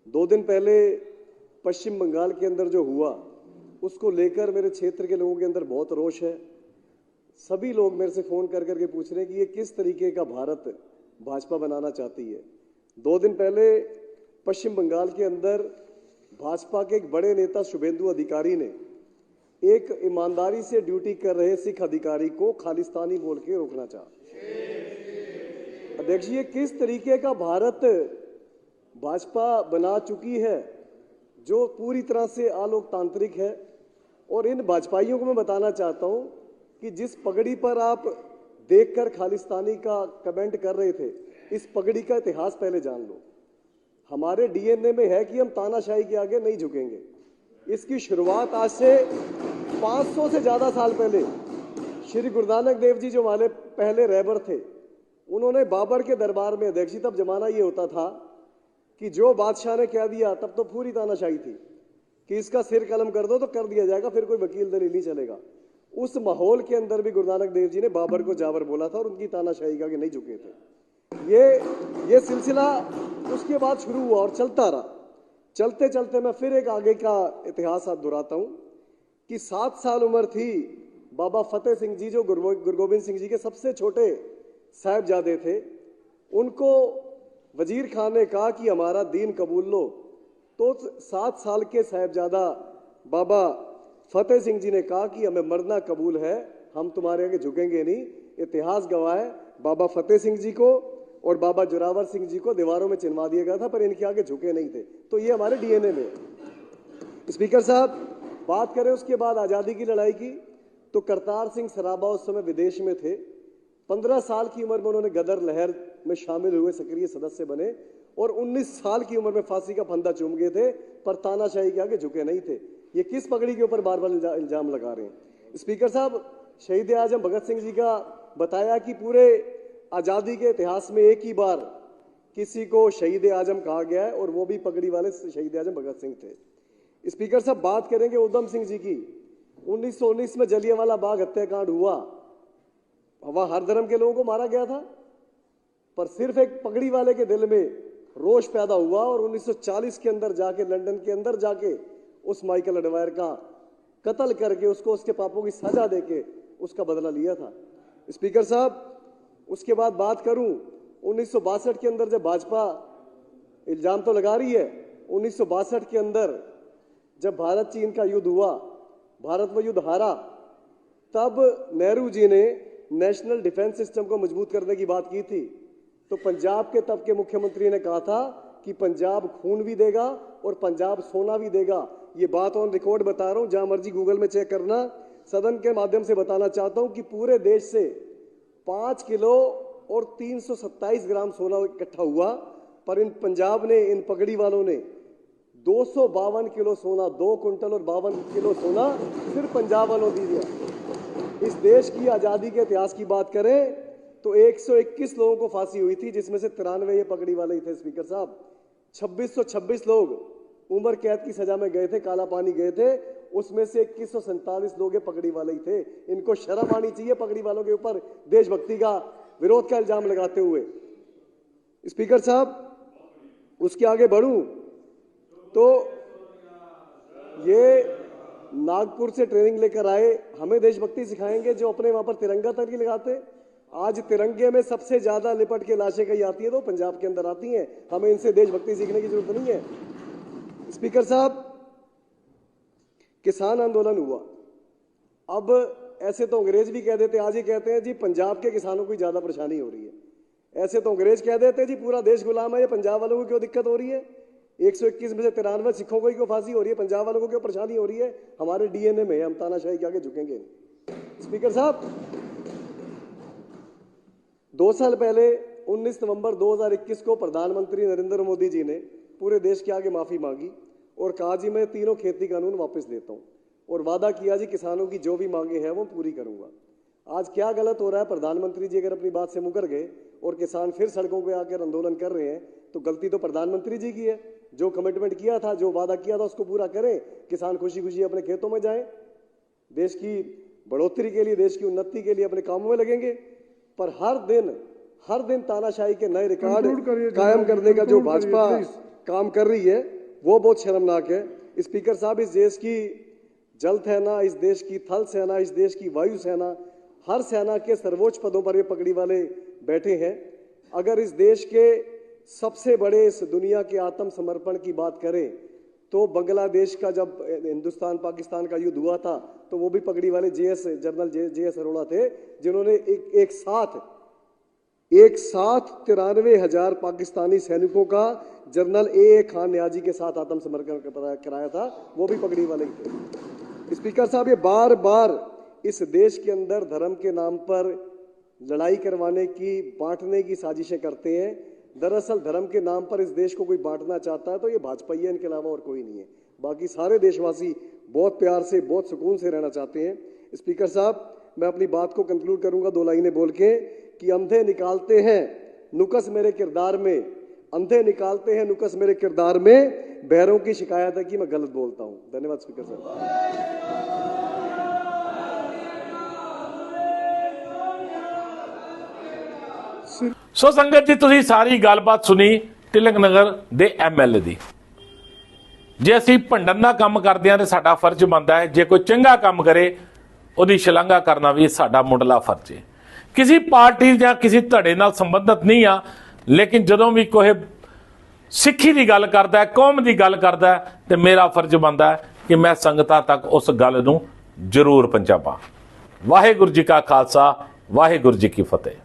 2 दिन पहले पश्चिम बंगाल के अंदर जो हुआ उसको लेकर मेरे क्षेत्र के लोगों के अंदर बहुत रोष है। सभी लोग मेरे से फोन कर करके पूछ रहे हैं कि ये किस तरीके का भारत भाजपा बनाना चाहती है। 2 दिन पहले पश्चिम बंगाल के अंदर भाजपा के एक बड़े नेता शुभेंदु अधिकारी ने एक ईमानदारी से ड्यूटी कर रहे सिख अधिकारी को खालिस्तानी बोल के रोकना चाहा। अध्यक्ष जी, किस तरीके का भारत भाजपा बना चुकी है जो पूरी तरह से अलोकतांत्रिक है। और इन भाजपाइयों को मैं बताना चाहता हूं कि जिस पगड़ी पर आप देखकर खालिस्तानी का कमेंट कर रहे थे, इस पगड़ी का इतिहास पहले जान लो। हमारे डीएनए में है कि हम तानाशाही के आगे नहीं झुकेंगे। इसकी शुरुआत आज से 500 से ज्यादा साल पहले श्री गुरु नानक देव जी जो हमारे पहले रहबर थे, उन्होंने बाबर के दरबार में, अध्यक्ष जी तब जमाना ये होता था कि जो बादशाह ने कह दिया, तब तो पूरी तानाशाही थी कि इसका सिर कलम कर दो तो कर दिया जाएगा, फिर कोई वकील दलील नहीं चलेगा। उस माहौल के अंदर भी गुरु नानक देव जी ने बाबर को जावर बोला था और उनकी तानाशाही के आगे नहीं झुके थे। ये सिलसिला उसके बाद शुरू हुआ और चलता रहा। चलते चलते मैं फिर एक आगे का इतिहास आप दोहराता हूं कि 7 साल उम्र थी बाबा फतेह सिंह जी, जो गुरु गोबिंद सिंह जी के सबसे छोटे साहिबजादे थे। उनको वजीर खान ने कहा कि हमारा दीन कबूल लो, तो 7 साल के साहिबजादा बाबा फतेह सिंह जी ने कहा कि हमें मरना कबूल है, हम तुम्हारे आगे झुकेंगे नहीं। इतिहास गवाह है, बाबा फतेह सिंह जी को और बाबा जोरावर सिंह जी को दीवारों में चिनवा दिया गया था, पर इनके आगे झुके नहीं थे। तो ये हमारे डीएनए में है। स्पीकर साहब, बात करें उसके बाद आजादी की लड़ाई की, तो करतार सिंह सराबा उस समय विदेश में थे। 15 साल की उम्र में उन्होंने गदर लहर में शामिल हुए, सक्रिय सदस्य बने और 19 साल की उम्र में फांसी का फंदा चूम गए थे, पर तानाशाही के आगे झुके नहीं थे। ये किस पगड़ी के ऊपर बार बार इल्जाम लगा रहे हैं। स्पीकर साहब, शहीद आजम भगत सिंह जी का बताया कि पूरे आजादी के इतिहास में एक ही बार किसी को शहीद आजम कहा गया है और वो भी पगड़ी वाले शहीद आजम भगत सिंह थे। स्पीकर साहब, बात करेंगे उधम सिंह जी की। 1919 में जलियांवाला बाग हत्याकांड हुआ, वहां हर धर्म के लोगों को मारा गया था, पर सिर्फ एक पगड़ी वाले के दिल में रोष पैदा हुआ और 1940 के अंदर जाके, लंदन के अंदर जाके उस माइकल एडवायर का कत्ल करके उसको उसके पापों की सजा देके उसका बदला लिया था। स्पीकर साहब, उसके बाद बात करूं 1962 के अंदर, जब भाजपा इल्जाम तो लगा रही है, 1962 के अंदर जब भारत चीन का युद्ध हुआ, भारत वो युद्ध हारा, तब नेहरू जी ने नेशनल डिफेंस सिस्टम को मजबूत करने की बात की थी। तो पंजाब के तब के मुख्यमंत्री ने कहा था कि पंजाब खून भी देगा और पंजाब सोना भी देगा। ये बात ऑन रिकॉर्ड बता रहा हूं, जहां मर्जी गूगल में चेक करना। सदन के माध्यम से बताना चाहता हूं कि पूरे देश से 5 किलो और 327 ग्राम सोना इकट्ठा हुआ, पर इन पंजाब ने, इन पगड़ी वालों ने 252 किलो सोना, 2 क्विंटल और 52 किलो सोना सिर्फ पंजाब वालों दी दिया। इस देश की आजादी के इतिहास की बात करें तो 121 लोगों को फांसी हुई थी, जिसमें से 93 ये पगड़ी वाले ही थे। स्पीकर साहब, 2626 लोग उम्र कैद की सजा में गए थे, काला पानी गए थे, उसमें से 2147 लोग ये पगड़ी वाले ही थे। इनको शर्म आनी चाहिए पगड़ी वालों के ऊपर देशभक्ति का, विरोध का इल्जाम लगाते हुए। स्पीकर साहब, उसके आगे बढ़ूं तो ये नागपुर से ट्रेनिंग लेकर आए, हमें देशभक्ति सिखाएंगे, जो अपने वहां पर तिरंगा तक नहीं लगाते। आज तिरंगे में सबसे ज्यादा लिपट के लाशें कहीं आती है तो पंजाब के अंदर आती हैं। हमें इनसे देशभक्ति सीखने की जरूरत नहीं है। स्पीकर साहब, किसान आंदोलन हुआ। अब ऐसे तो अंग्रेज भी कह देते, आज ये कहते हैं जी पंजाब के किसानों को ज्यादा परेशानी हो रही है। ऐसे तो अंग्रेज कह देते हैं जी पूरा देश गुलाम है, ये पंजाब वालों को क्यों दिक्कत हो रही है। 121 में से 93 सिखों को ही क्यों फांसी हो रही है, पंजाब वालों को क्यों परेशानी हो रही है। हमारे डीएनए में, हम तानाशाही के आगे झुकेंगे नहीं। स्पीकर साहब, 2 साल पहले 19 नवंबर 2021 को प्रधानमंत्री नरेंद्र मोदी जी ने पूरे देश के आगे माफी मांगी और कहा जी मैं तीनों खेती कानून वापस लेता हूं, और वादा किया जी किसानों की जो भी मांगे हैं वो पूरी करूंगा। आज क्या गलत हो रहा है, प्रधानमंत्री जी अगर अपनी बात से मुकर गए और किसान फिर सड़कों पे आकर आंदोलन कर रहे हैं, तो गलती तो प्रधानमंत्री जी की है। जो कमिटमेंट किया था, जो वादा किया था, उसको पूरा करें, किसान खुशी खुशी अपने खेतों में जाएं, देश की बढ़ोतरी के लिए, देश की उन्नति के लिए अपने कामों में लगेंगे। पर हर दिन तानाशाही के नए रिकॉर्ड कायम करने का जो भाजपा काम कर रही है, वो बहुत शर्मनाक है। स्पीकर साहब, इस देश की जल सेना, इस देश की थल सेना, इस देश की वायु सेना, हर सेना के सर्वोच्च पदों पर ये पगड़ी वाले बैठे हैं। अगर इस देश के सबसे बड़े इस दुनिया के आत्मसमर्पण की बात करें तो बांग्लादेश का जब हिंदुस्तान पाकिस्तान का युद्ध हुआ था तो वो भी पगड़ी वाले जनरल JS अरोड़ा थे, जिन्होंने एक साथ 93,000 पाकिस्तानी सैनिकों का जनरल AA खान नियाजी के साथ आत्मसमर्पण कराया था, वो भी पगड़ी वाले ही थे। स्पीकर साहब, ये बार बार इस देश के अंदर धर्म के नाम पर लड़ाई करवाने की, बांटने की साजिशें करते हैं। दरअसल धर्म के नाम पर इस देश को कोई बांटना चाहता है तो ये भाजपा ही है, इनके अलावा और कोई नहीं है। बाकी सारे देशवासी बहुत प्यार से, बहुत सुकून से रहना चाहते हैं। स्पीकर साहब, मैं अपनी बात को कंक्लूड करूंगा 2 लाइनें बोल के कि अंधे निकालते हैं नुक्स मेरे किरदार में, अंधे निकालते हैं नुक्स मेरे किरदार में, बहरों की शिकायत है कि मैं गलत बोलता हूं। धन्यवाद स्पीकर साहब। सो संगत जी, तुसी सारी गलबात सुनी तिलक नगर दे MLA दी। जे असी भंडन का काम करते हैं तो साडा फर्ज बनता है, जे कोई चंगा काम करे ਉਹਦੀ ਸ਼ਲਾਘਾ करना भी साडा मुंडला फर्ज है। किसी पार्टी या किसी धड़े नाल संबंधित नहीं आ, लेकिन जदों भी कोई सिक्खी की गल करता है, कौम की गल करता है, तो मेरा फर्ज बनता है कि मैं संगतां तक उस गल नूं जरूर पहुंचावां। वाहिगुरू जी का खालसा, वाहिगुरू जी की फतेह।